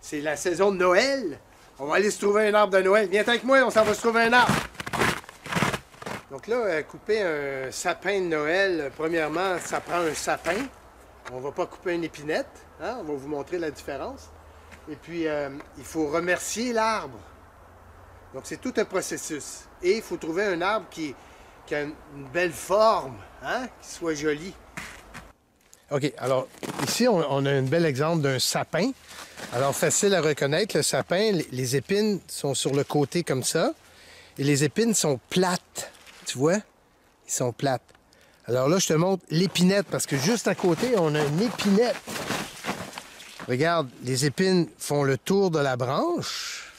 c'est la saison de Noël. On va aller se trouver un arbre de Noël. Viens avec moi, on s'en va se trouver un arbre. Donc là, couper un sapin de Noël, premièrement, ça prend un sapin. On ne va pas couper une épinette. Hein? On va vous montrer la différence. Et puis, il faut remercier l'arbre. Donc, c'est tout un processus. Et il faut trouver un arbre qui a une belle forme, hein? Qui soit joli. OK, alors ici, on a un bel exemple d'un sapin. Alors, facile à reconnaître, le sapin, les épines sont sur le côté comme ça. Et les épines sont plates. Tu vois? Ils sont plates. Alors là, je te montre l'épinette, parce que juste à côté, on a une épinette. Regarde, les épines font le tour de la branche.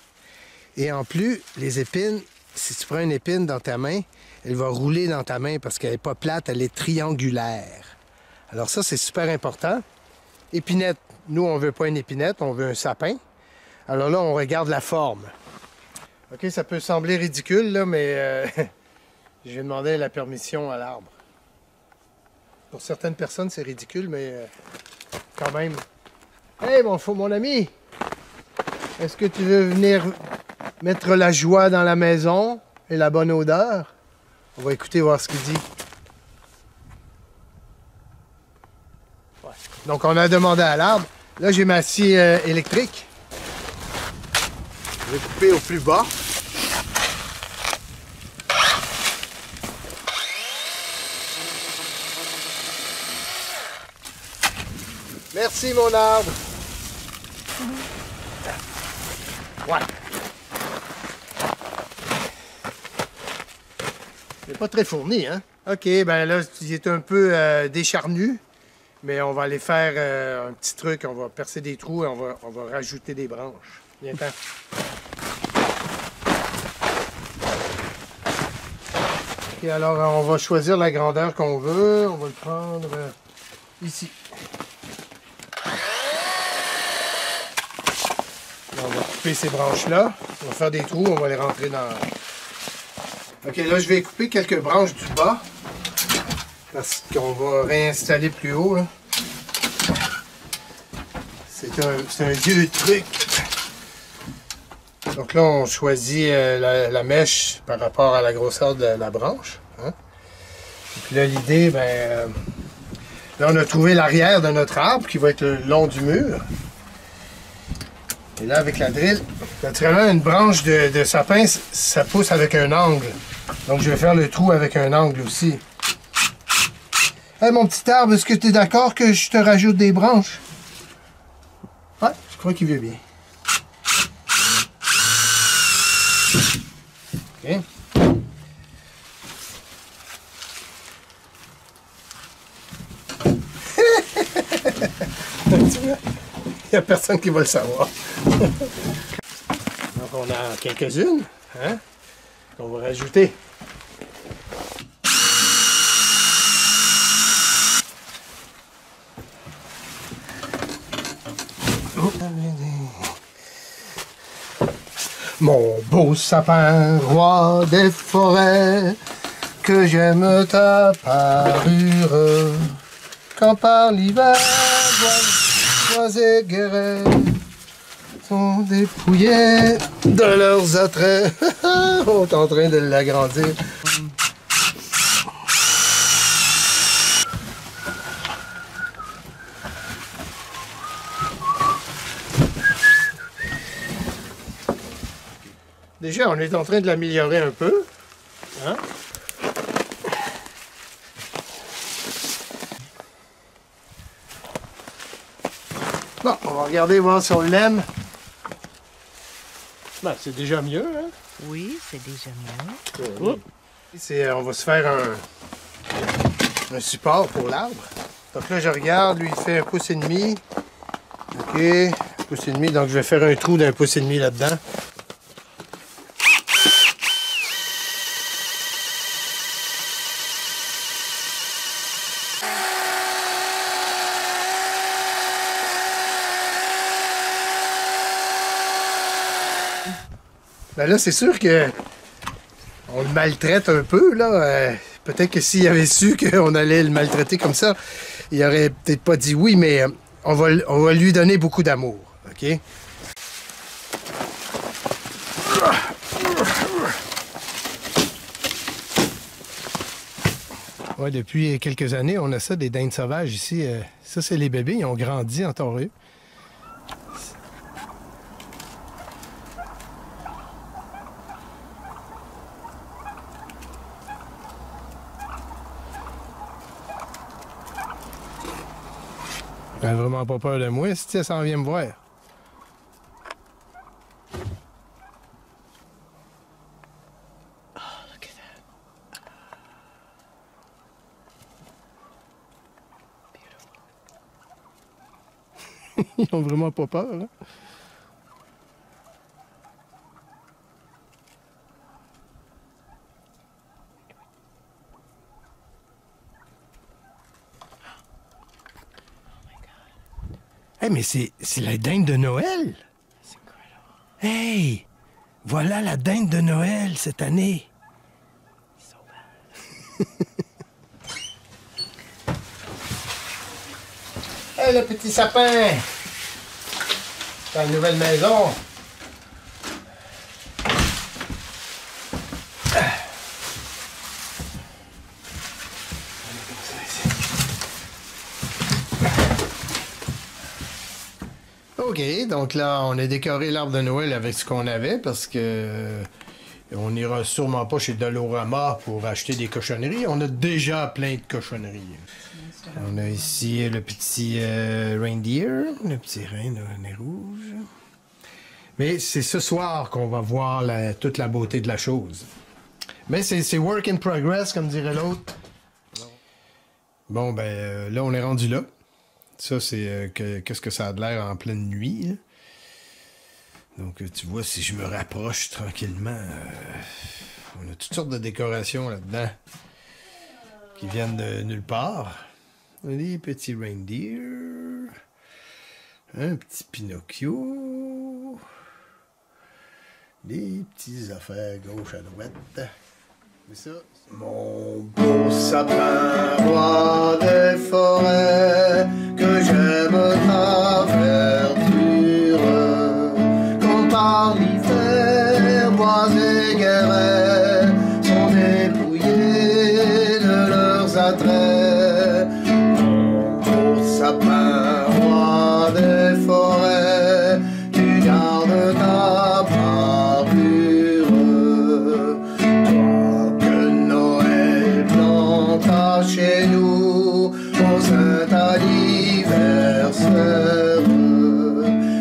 Et en plus, les épines, si tu prends une épine dans ta main, elle va rouler dans ta main parce qu'elle n'est pas plate, elle est triangulaire. Alors ça, c'est super important. Épinette, nous, on ne veut pas une épinette, on veut un sapin. Alors là, on regarde la forme. OK, ça peut sembler ridicule, là, mais je vais demander la permission à l'arbre. Pour certaines personnes, c'est ridicule, mais quand même. Hey, mon ami! Est-ce que tu veux venir mettre la joie dans la maison et la bonne odeur? On va écouter, voir ce qu'il dit. Ouais. Donc, on a demandé à l'arbre. Là, j'ai ma scie électrique. Je vais couper au plus bas. Merci, mon arbre. Ouais. C'est pas très fourni, hein? OK, ben là, il est un peu décharnu, mais on va aller faire un petit truc. On va percer des trous et on va rajouter des branches. Viens-t'en. OK, alors on va choisir la grandeur qu'on veut. On va le prendre ici. On va couper ces branches-là. On va faire des trous, on va les rentrer dans... OK, là, je vais couper quelques branches du bas. Parce qu'on va réinstaller plus haut, là. C'est un vieux truc. Donc là, on choisit la mèche par rapport à la grosseur de la branche. Hein? Et puis là, l'idée, ben... là, on a trouvé l'arrière de notre arbre qui va être le long du mur. Et là, avec la drill, naturellement, une branche de sapin, ça pousse avec un angle. Donc, je vais faire le trou avec un angle aussi. Hey, mon petit arbre, est-ce que tu es d'accord que je te rajoute des branches? Ouais, je crois qu'il veut bien. OK. Tu vois? Il n'y a personne qui va le savoir. Donc, on a quelques-unes, hein, qu'on va rajouter. Mon beau sapin, roi des forêts, que j'aime ta parure, quand par l'hiver, bois et guérets sont dépouillés de leurs attraits. On est en train de l'agrandir. Déjà, on est en train de l'améliorer un peu. Hein? Bon, on va regarder, voir si on l'aime. Ben, c'est déjà mieux, hein? Oui, c'est déjà mieux. On va se faire un support pour l'arbre. Donc là, je regarde, lui, il fait 1,5 pouce. OK, 1,5 pouce. Donc, je vais faire un trou d'1,5 pouce là-dedans. Ben là, c'est sûr que on le maltraite un peu, là. Peut-être que s'il avait su qu'on allait le maltraiter comme ça, il aurait peut-être pas dit oui, mais on va lui donner beaucoup d'amour, OK? Ouais, depuis quelques années, on a ça, des dindes sauvages ici. Ça, c'est les bébés, ils ont grandi en Ontario. Elle n'a vraiment pas peur de moi, si elle s'en vient me voir. Ils ont vraiment pas peur, hein? Hey, mais c'est la dinde de Noël! Hey! Voilà la dinde de Noël cette année! Hey, le petit sapin! Dans la nouvelle maison! OK, donc là, on a décoré l'arbre de Noël avec ce qu'on avait parce que on n'ira sûrement pas chez Dolorama pour acheter des cochonneries. On a déjà plein de cochonneries. On a ici le petit reindeer, le petit rein de nez rouge. Mais c'est ce soir qu'on va voir toute la beauté de la chose. Mais c'est work in progress, comme dirait l'autre. Bon, ben là, on est rendu là. Ça, c'est qu'est-ce que ça a de l'air en pleine nuit. Là. Donc, tu vois, si je me rapproche tranquillement, on a toutes sortes de décorations là-dedans qui viennent de nulle part. Des petits reindeer, un petit Pinocchio, des petites affaires gauche à droite. Mais ça, mon beau sapin, roi des forêts, que j'aime ta verdure, quand par l'hiver, bois et guérets sont dépouillés de leurs attraits. Mon beau sapin, roi des forêts, tu gardes ta parure, toi que Noël planta chez nous au saint anniversaire.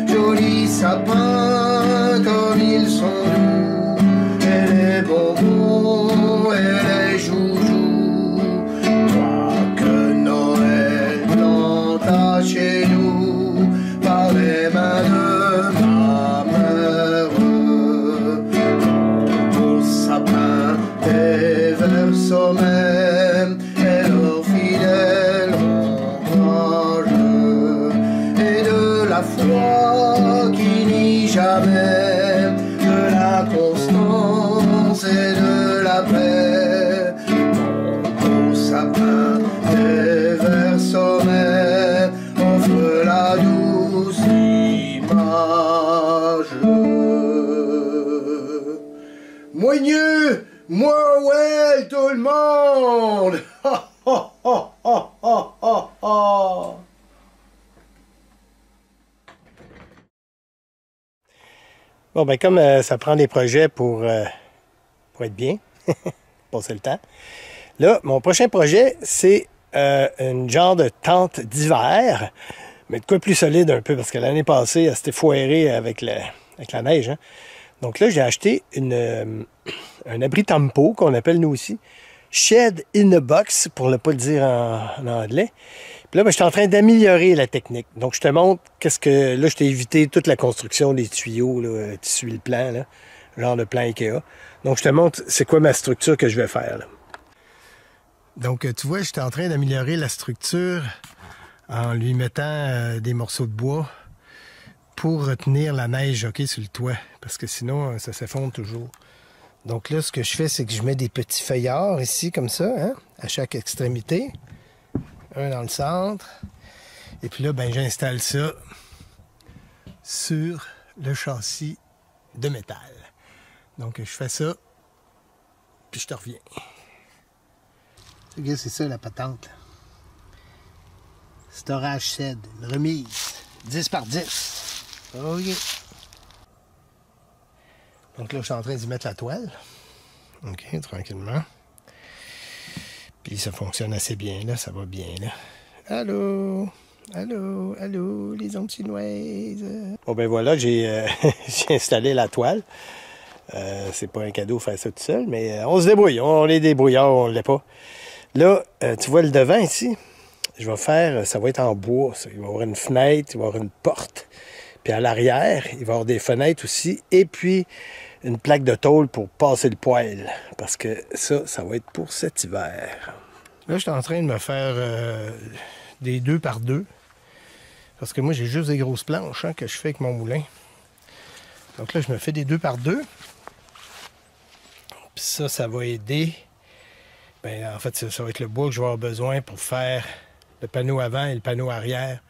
Jolis sapins comme ils sont doux, et les bonbons et les joujoux. Toi que Noël planta chez nous par les mains de ma mère. Ton beau sapin, tes vers sommets et leur fidèle ombrage, et de la foi qui nie jamais, de la constance et de la paix. Mon beau sapin, tes vers sommets offrent la douce image. Moigneux, moi ouais, tout le monde! Ha, ha, ha, ha, ha, ha, ha. Bon, ben comme ça prend des projets pour être bien, passer le temps. Là, mon prochain projet, c'est une genre de tente d'hiver, mais de quoi plus solide un peu, parce que l'année passée, elle s'était foirée avec la neige. Hein. Donc là, j'ai acheté un abri tempo, qu'on appelle nous aussi, Shed in a Box, pour ne pas le dire en anglais. Puis là, ben, je suis en train d'améliorer la technique. Donc, je te montre qu'est-ce que... Là, je t'ai évité toute la construction des tuyaux. Là, tu suis le plan, là, genre de plan Ikea. Donc, je te montre c'est quoi ma structure que je vais faire. Là. Donc, tu vois, j'étais en train d'améliorer la structure en lui mettant des morceaux de bois pour retenir la neige, OK, sur le toit. Parce que sinon, ça s'effondre toujours. Donc là, ce que je fais, c'est que je mets des petits feuillards ici, comme ça, hein, à chaque extrémité. Un dans le centre. Et puis là, ben, j'installe ça sur le châssis de métal. Donc, je fais ça, puis je te reviens. Regarde, c'est ça la patente. Là. Storage SED, une remise, 10 par 10. OK. Donc là, je suis en train d'y mettre la toile. OK, tranquillement. Puis ça fonctionne assez bien, là, ça va bien, là. Allô? Allô? Allô, les ondes chinoises? Bon, ben voilà, j'ai installé la toile. C'est pas un cadeau faire ça tout seul, mais on se débrouille. On est débrouillards, on l'est pas. Là, tu vois le devant ici? Je vais faire, ça va être en bois, ça. Il va y avoir une fenêtre, il va y avoir une porte. Puis à l'arrière, il va y avoir des fenêtres aussi. Et puis, une plaque de tôle pour passer le poêle. Parce que ça va être pour cet hiver. Là, je suis en train de me faire des 2 par 2. Parce que moi, j'ai juste des grosses planches que je fais avec mon moulin. Donc là, je me fais des 2 par 2. Puis ça va aider. Ben, en fait, ça va être le bois que je vais avoir besoin pour faire le panneau avant et le panneau arrière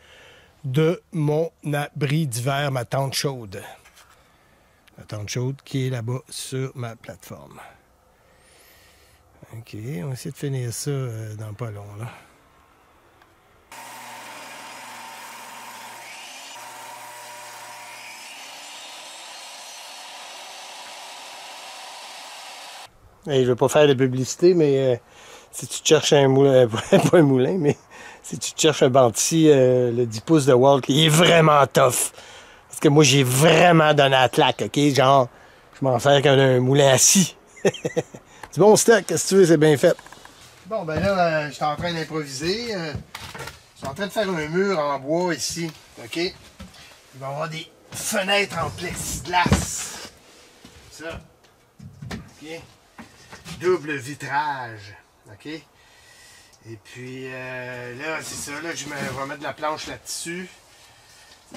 de mon abri d'hiver, ma tente chaude. La tente chaude qui est là-bas sur ma plateforme. OK, on va essayer de finir ça dans pas long, là. Hey, je ne veux pas faire de publicité, mais si tu cherches un moulin, pas un moulin, mais si tu cherches un Banti, le 10 pouces de Walt, il est vraiment tough. Parce que moi, j'ai vraiment donné la claque, OK? Genre, je m'en sers comme un moulin assis. Du bon stock, qu'est-ce que tu veux, c'est bien fait. Bon, ben là, je suis en train d'improviser. Je suis en train de faire un mur en bois ici, OK? Il va y avoir des fenêtres en plexiglas. Ça. OK? Double vitrage, OK? Et puis, là, c'est ça, là, je vais mettre de la planche là-dessus.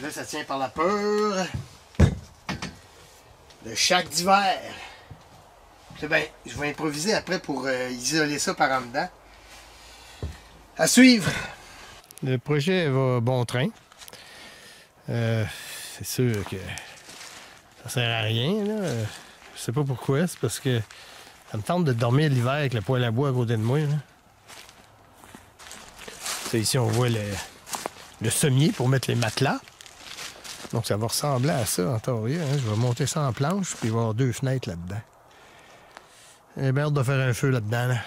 Là, ça tient par la peur. Le chac d'hiver. Ben, je vais improviser après pour isoler ça par en dedans. À suivre! Le projet va bon train. C'est sûr que ça sert à rien, là. Je sais pas pourquoi, c'est parce que ça me tente de dormir l'hiver avec le poêle à bois à côté de moi. Là. Ça, ici, on voit le sommier pour mettre les matelas. Donc, ça va ressembler à ça en théorie. Hein. Je vais monter ça en planche, puis il va y avoir 2 fenêtres là-dedans. J'ai bien hâte de faire un feu là-dedans. Là.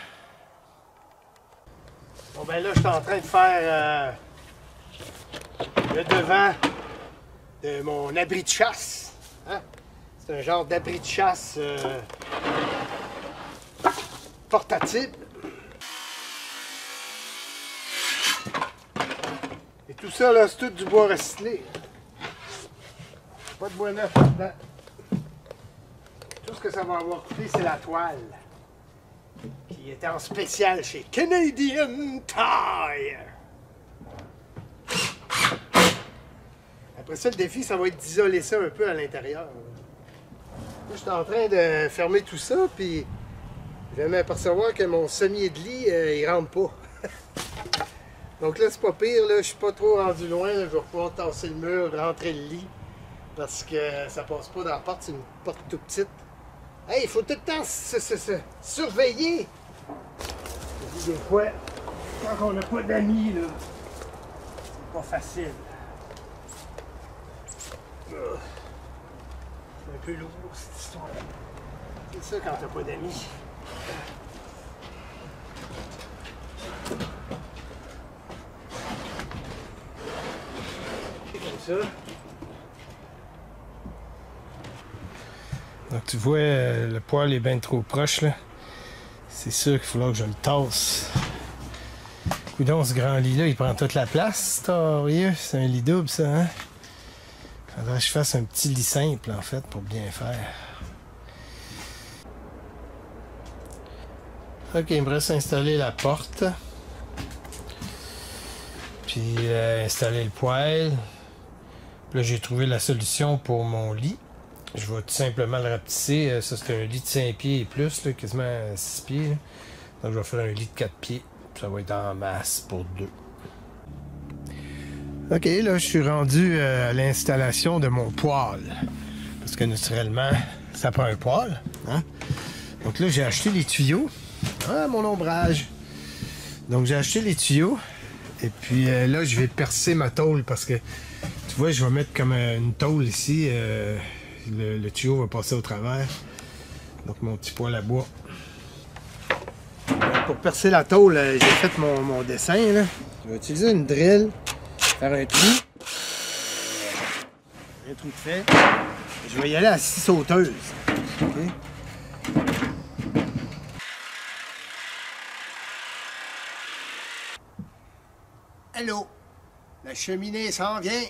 Bon, ben là, je suis en train de faire le devant de mon abri de chasse. Hein? C'est un genre d'abri de chasse portative. Et tout ça, là, c'est tout du bois recyclé. Pas de bois neuf là-dedans. Tout ce que ça va avoir coûté, c'est la toile. Qui était en spécial chez Canadian Tire. Après ça, le défi, ça va être d'isoler ça un peu à l'intérieur. Là, je suis en train de fermer tout ça, puis je vais m'apercevoir que mon sommier de lit, il rentre pas. Donc là, c'est pas pire, là, je suis pas trop rendu loin, là, je vais pouvoir tasser le mur, rentrer le lit, parce que ça passe pas dans la porte, c'est une porte toute petite. Hey, il faut tout le temps se surveiller! Des fois, quand on n'a pas d'amis, là, c'est pas facile. C'est un peu lourd, cette histoire-là. C'est ça quand t'as pas d'amis. C'est comme ça. Donc tu vois, le poêle est bien trop proche, là. C'est sûr qu'il faudra que je le tasse. Coudon, ce grand lit-là, il prend toute la place. C'est un lit double, ça, hein? Faudrait que je fasse un petit lit simple, en fait, pour bien faire. Ok, il me reste à installer la porte. Puis installer le poêle. Puis là, j'ai trouvé la solution pour mon lit. Je vais tout simplement le rapetisser. Ça, c'est un lit de 5 pieds et plus, là, quasiment 6 pieds. Là. Donc, je vais faire un lit de 4 pieds. Ça va être en masse pour 2. OK, là, je suis rendu à l'installation de mon poêle. Parce que naturellement, ça prend un poêle. Hein? Donc là, j'ai acheté les tuyaux. Ah, mon ombrage! Donc, j'ai acheté les tuyaux. Et puis là, je vais percer ma tôle parce que, tu vois, je vais mettre comme une tôle ici. Le tuyau va passer au travers. Donc, mon petit poêle à bois. Donc, pour percer la tôle, j'ai fait mon dessin. Là. Je vais utiliser une drill, faire un trou. Un trou de fait. Je vais y aller à 6 sauteuses. Okay? Allô? La cheminée s'en vient.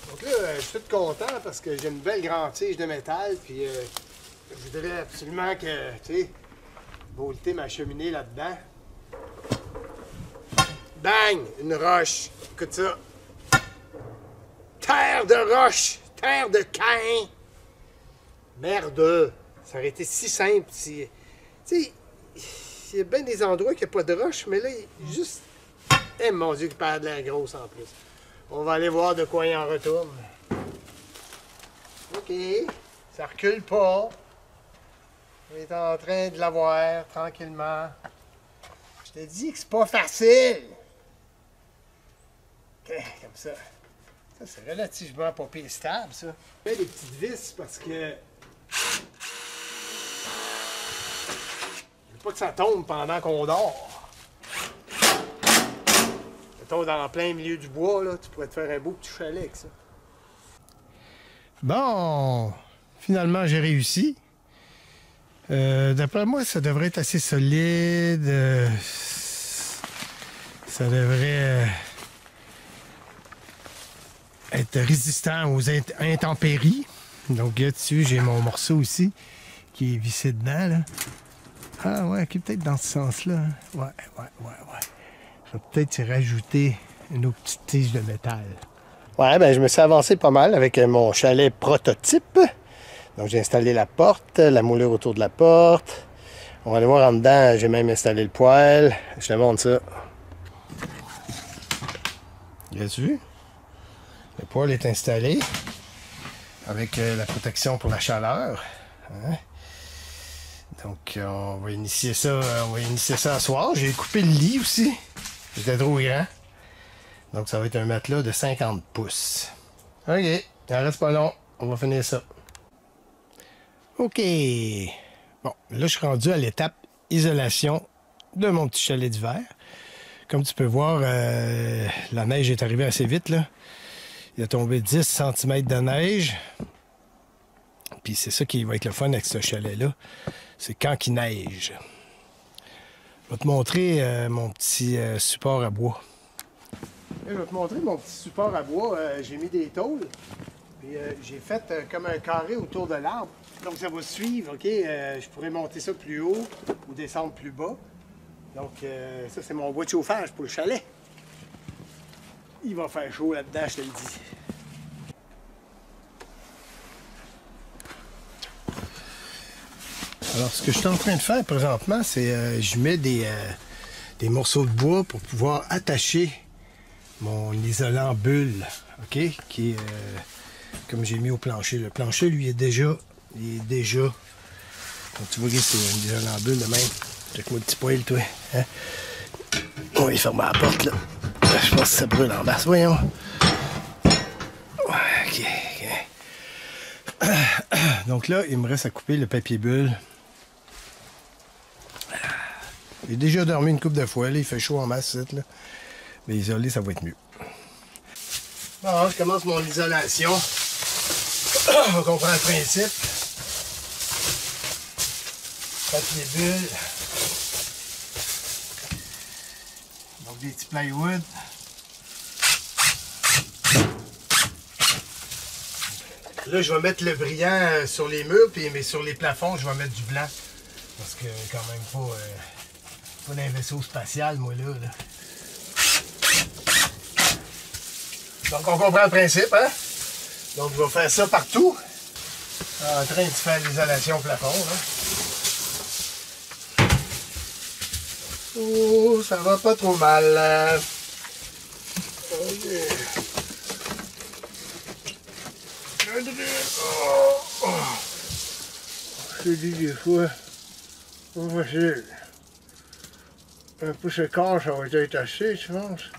Donc là, je suis tout content parce que j'ai une belle grande tige de métal, puis je voudrais absolument que, tu sais, volter ma cheminée là-dedans. Bang! Une roche. Écoute ça. Terre de roche! Terre de Caïn! Merde! Ça aurait été si simple si... Tu sais, il y a bien des endroits qu'il n'y a pas de roche, mais là, il juste... Eh mon Dieu, qu'il perd de l'air grosse en plus. On va aller voir de quoi il en retourne. OK. Ça recule pas. On est en train de l'avoir tranquillement. Je te dis que c'est pas facile. OK, comme ça. Ça, c'est relativement pas pire stable, ça. Je fais des petites vis parce que... Je veux pas que ça tombe pendant qu'on dort. Dans plein milieu du bois, là, tu pourrais te faire un beau petit chalet avec ça. Bon, finalement, j'ai réussi. D'après moi, ça devrait être assez solide. Ça devrait être résistant aux intempéries. Donc, là dessus, j'ai mon morceau ici qui est vissé dedans, là. Ah ouais, qui est peut-être dans ce sens-là. Hein? Ouais. Je vais peut-être y rajouter une autre petite tige de métal. Ouais, ben je me suis avancé pas mal avec mon chalet prototype. Donc j'ai installé la porte, la moulure autour de la porte. On va aller voir en dedans, j'ai même installé le poêle. Je te montre ça. As-tu vu? Le poêle est installé avec la protection pour la chaleur. Hein? Donc on va initier ça ce soir. J'ai coupé le lit aussi. C'était trop grand. Donc, ça va être un matelas de 50 pouces. OK. Il en reste pas long. On va finir ça. OK. Bon, là, je suis rendu à l'étape isolation de mon petit chalet d'hiver. Comme tu peux voir, la neige est arrivée assez vite, là. Il a tombé 10 cm de neige. Puis c'est ça qui va être le fun avec ce chalet-là. C'est quand il neige. Je vais te montrer mon petit support à bois. Là, je vais te montrer mon petit support à bois. J'ai mis des tôles. Puis j'ai fait comme un carré autour de l'arbre. Donc ça va suivre, OK? Je pourrais monter ça plus haut ou descendre plus bas. Donc ça, c'est mon bois de chauffage pour le chalet. Il va faire chaud là-dedans, je te le dis. Alors, ce que je suis en train de faire présentement, c'est je mets des morceaux de bois pour pouvoir attacher mon isolant bulle, OK? Qui est, comme j'ai mis au plancher. Le plancher, lui, il est déjà... Donc, tu vois, c'est un isolant bulle de même. Check-moi le petit poil, toi. Hein? On va y fermer la porte, là. Je pense que ça brûle en basse, voyons. OK. Donc là, il me reste à couper le papier bulle. J'ai déjà dormi une couple de fois, là, il fait chaud en masse, là. Mais isolé, ça va être mieux. Bon, je commence mon isolation. On comprend le principe. Papier bulle. Donc des petits plywood. Là, je vais mettre le brillant sur les murs, mais sur les plafonds, je vais mettre du blanc. Parce que quand même pas d'un vaisseau spatial, moi, là. Donc, on comprend le principe, hein? Donc, je vais faire ça partout. En train de faire l'isolation plafond, là. Oh, ça va pas trop mal. Ok. Je dis des fois, pas facile. Un pouce de corps, ça va être assez, tu penses?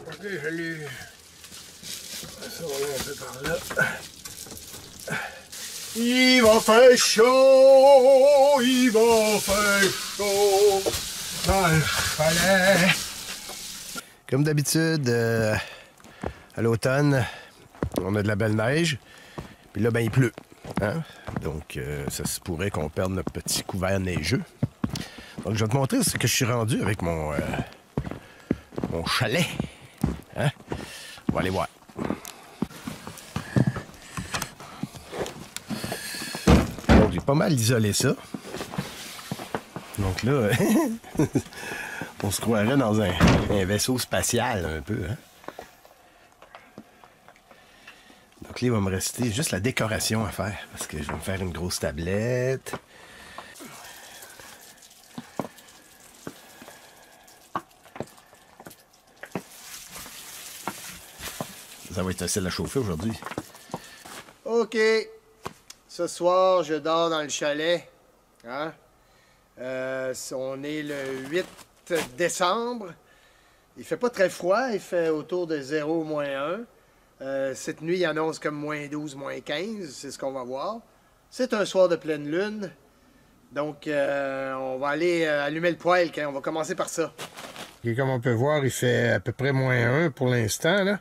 Ok, je l'ai. Ça va aller un peu par là. Il va faire chaud, il va faire chaud dans le chalet. Comme d'habitude, à l'automne, on a de la belle neige. Puis là, ben, il pleut. Hein? Donc, ça se pourrait qu'on perde notre petit couvert neigeux. Donc, je vais te montrer ce que je suis rendu avec mon chalet. Hein? On va aller voir. Donc, j'ai pas mal isolé ça. Donc là, on se croirait dans un vaisseau spatial un peu. Hein? Donc là, il va me rester juste la décoration à faire. Parce que je vais me faire une grosse tablette. Ça va être facile à chauffer aujourd'hui. OK. Ce soir, je dors dans le chalet. Hein? On est le 8 décembre. Il fait pas très froid. Il fait autour de 0, -1. Cette nuit, il annonce comme -12, -15. C'est ce qu'on va voir. C'est un soir de pleine lune. Donc, on va aller allumer le poêle. On va commencer par ça. Et comme on peut voir, il fait à peu près -1 pour l'instant, là.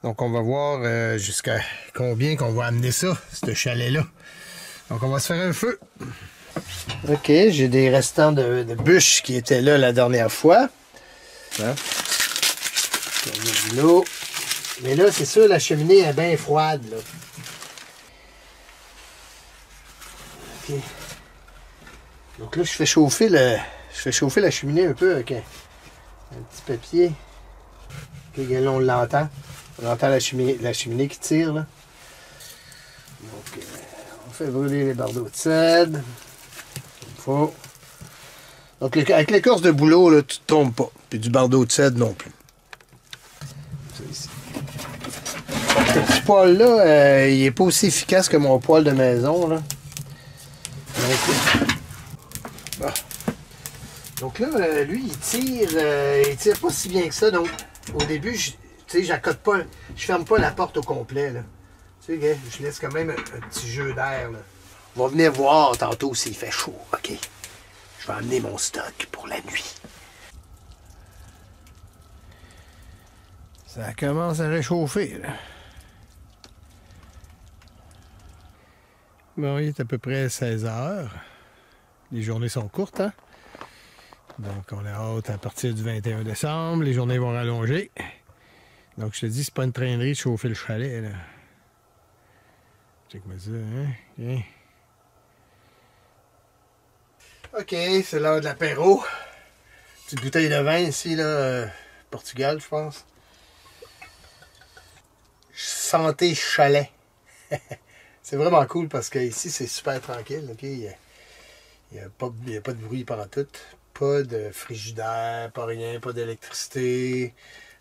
Donc, on va voir jusqu'à combien qu'on va amener ça, ce chalet-là. Donc, on va se faire un feu. OK, j'ai des restants de bûches qui étaient là la dernière fois. Hein? De l'eau. Mais là, c'est sûr, la cheminée est bien froide, là. OK. Donc là, je fais chauffer la cheminée un peu avec un petit papier. OK, là, on l'entend. On entend la cheminée qui tire, là. Donc, on fait brûler les bardeaux de cèdre. Faut. Donc, avec l'écorce de bouleau, là, tu ne te trompes pas. Puis du bardeau de cèdre non plus. Ça ici. Ce petit poêle-là, il n'est pas aussi efficace que mon poêle de maison, là. Donc là, lui, il tire pas si bien que ça. Donc, au début, tu sais, j'accote pas, je ferme pas la porte au complet, là. Tu sais, je laisse quand même un petit jeu d'air, là. On va venir voir tantôt s'il fait chaud, OK? Je vais amener mon stock pour la nuit. Ça commence à réchauffer, là. Bon, il est à peu près 16 heures. Les journées sont courtes, hein? Donc, on a hâte à partir du 21 décembre. Les journées vont rallonger. Donc, je te dis, c'est pas une traînerie de chauffer le chalet, là. Check-moi ça, hein? Okay. OK, c'est l'heure de l'apéro. Petite bouteille de vin ici, là, Portugal, je pense. Santé chalet. C'est vraiment cool parce que ici c'est super tranquille. OK? Il n'y a pas de bruit pendant tout. Pas de frigidaire, pas rien, pas d'électricité.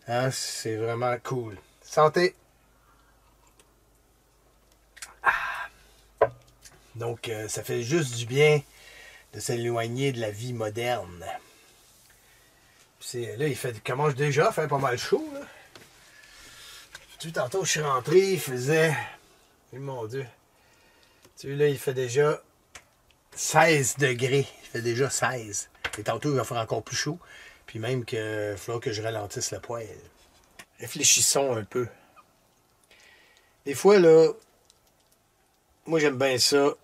Hein? C'est vraiment cool. Santé! Ah. Donc, ça fait juste du bien de s'éloigner de la vie moderne. Là, il commence déjà à faire pas mal chaud. Là. Tu sais, tantôt, je suis rentré, il faisait... Mon Dieu. Tu sais, là, il fait déjà 16 degrés. Il fait déjà 16. Et tantôt, il va faire encore plus chaud. Puis même qu'il va falloir que je ralentisse le poêle. Réfléchissons un peu. Des fois, là, moi, j'aime bien ça,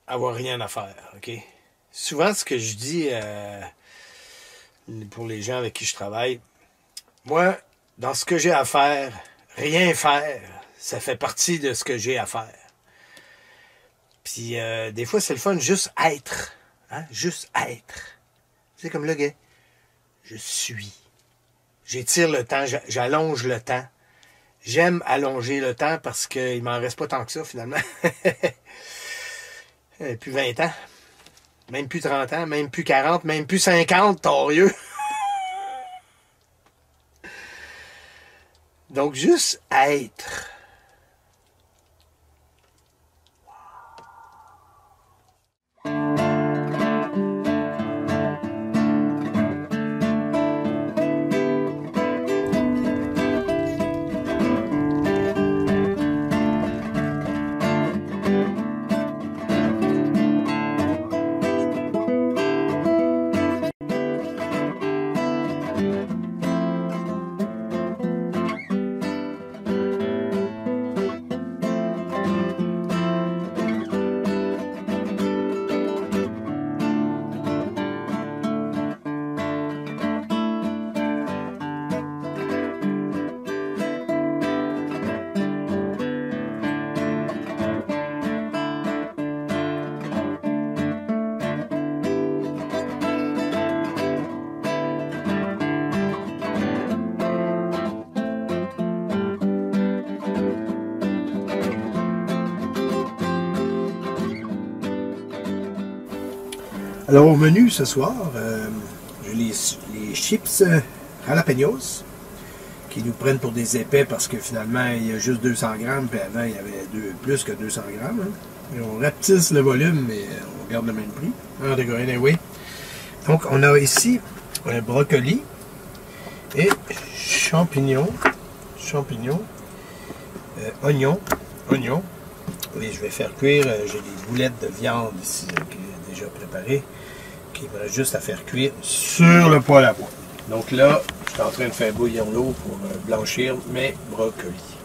avoir rien à faire, OK? Souvent, ce que je dis pour les gens avec qui je travaille, moi, dans ce que j'ai à faire, rien faire, ça fait partie de ce que j'ai à faire. Puis, des fois, c'est le fun, juste être. Hein? Juste être. C'est comme le gars. Je suis. J'étire le temps, j'allonge le temps. J'aime allonger le temps parce qu'il m'en reste pas tant que ça, finalement. Plus 20 ans. Même plus 30 ans, même plus 40, même plus 50, torieux. Donc, juste être. Alors au menu ce soir, j'ai les chips jalapenos qui nous prennent pour des épais parce que finalement il y a juste 200 grammes, puis avant il y avait plus que 200 grammes. Hein. Et on rapetisse le volume, mais on garde le même prix. Anyway. Donc on a ici un brocoli et champignons, oignons. Et je vais faire cuire, j'ai des boulettes de viande ici déjà préparées, qui me reste juste à faire cuire sur le poêle à bois. Donc là, je suis en train de faire bouillir l'eau pour blanchir mes brocolis.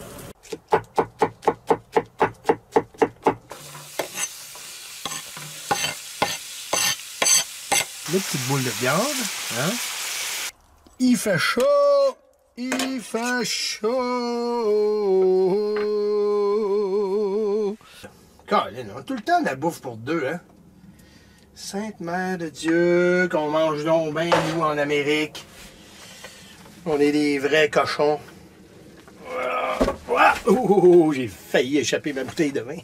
Les petites boules de viande, hein? Il fait chaud! Il fait chaud! Colin, on a tout le temps de la bouffe pour deux, hein? Sainte Mère de Dieu, qu'on mange donc bien, nous, en Amérique. On est des vrais cochons. J'ai failli échapper ma bouteille de vin.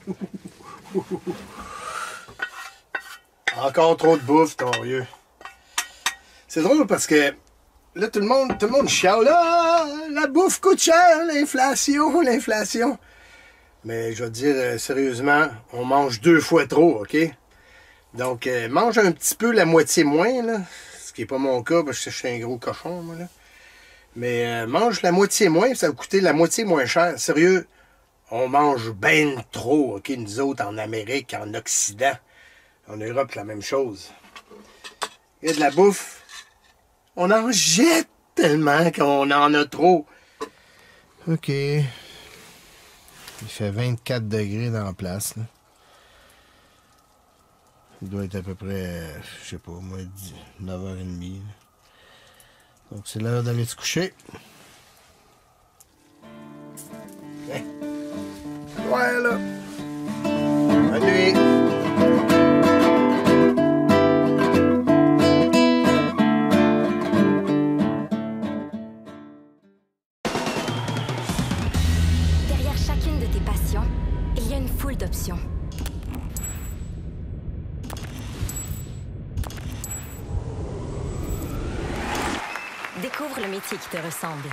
Encore trop de bouffe, torieux. C'est drôle parce que là, tout le monde chiale. Ah, la bouffe coûte cher, l'inflation. Mais je vais te dire sérieusement, on mange 2 fois trop, OK? Donc, mange un petit peu la moitié moins, là. Ce qui n'est pas mon cas, parce que je suis un gros cochon, moi, là. Mais mange la moitié moins, ça va coûter la moitié moins cher. Sérieux, on mange ben trop, OK? Nous autres, en Amérique, en Occident. En Europe, la même chose. Il y a de la bouffe. On en jette tellement qu'on en a trop. OK. Il fait 24 degrés dans la place, là. Il doit être à peu près, je sais pas, moi, 9h30. Là. Donc, c'est l'heure d'aller se coucher. Hein? Ouais, là. Bonne nuit. Derrière chacune de tes passions, il y a une foule d'options. Découvre le métier qui te ressemble.